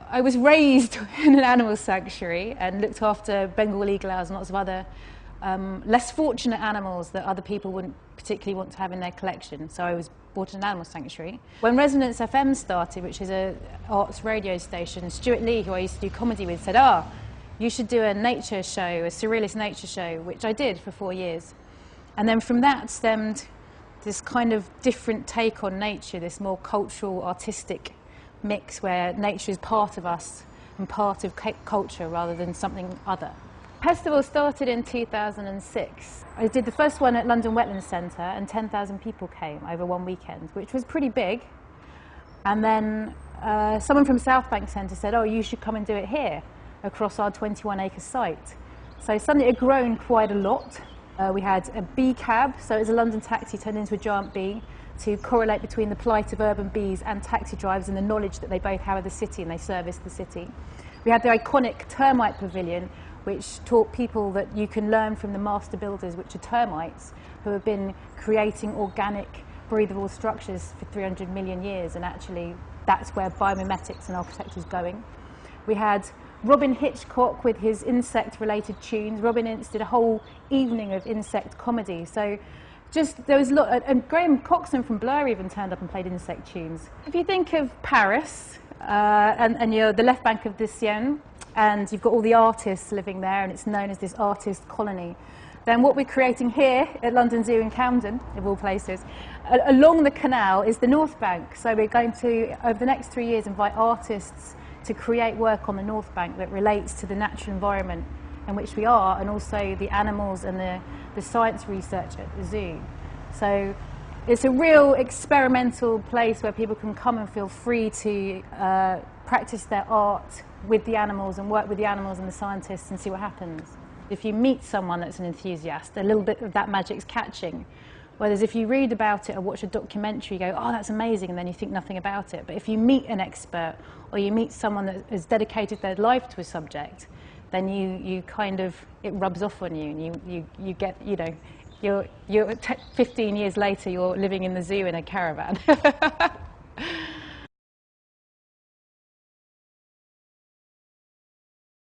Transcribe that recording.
I was raised in an animal sanctuary and looked after Bengal eagle owls and lots of other less fortunate animals that other people wouldn't particularly want to have in their collection. So I was brought in an animal sanctuary. When Resonance FM started, which is an arts radio station, Stuart Lee, who I used to do comedy with, said, you should do a nature show, a surrealist nature show, which I did for 4 years. And then from that stemmed this kind of different take on nature, this more cultural, artistic mix where nature is part of us and part of culture rather than something other. Festival started in 2006. I did the first one at London Wetlands Centre and 10,000 people came over one weekend, which was pretty big. And then someone from South Bank Centre said, you should come and do it here across our 21-acre site. So suddenly it had grown quite a lot. We had a bee cab, so it was a London taxi turned into a giant bee, to correlate between the plight of urban bees and taxi drivers and the knowledge that they both have of the city and they service the city. We had the iconic termite pavilion, which taught people that you can learn from the master builders, which are termites, who have been creating organic, breathable structures for 300 million years, and actually that's where biomimetics and architecture is going. We had Robin Hitchcock with his insect-related tunes. Robin Ince did a whole evening of insect comedy. So there was a lot, and Graham Coxon from Blur even turned up and played insect tunes. If you think of Paris, and you're the left bank of the Seine, and you've got all the artists living there, and it's known as this artist colony, then what we're creating here at London Zoo in Camden, of all places, along the canal is the North Bank. So we're going to, over the next 3 years, invite artists to create work on the North Bank that relates to the natural environment in which we are, and also the animals and the science research at the zoo. So it's a real experimental place where people can come and feel free to practice their art with the animals and work with the animals and the scientists and see what happens. If you meet someone that's an enthusiast, a little bit of that magic's catching. Whereas if you read about it or watch a documentary, you go, that's amazing, and then you think nothing about it. But if you meet an expert or you meet someone that has dedicated their life to a subject, then you kind of, it rubs off on you, and you get, you're 15 years later, you're living in the zoo in a caravan.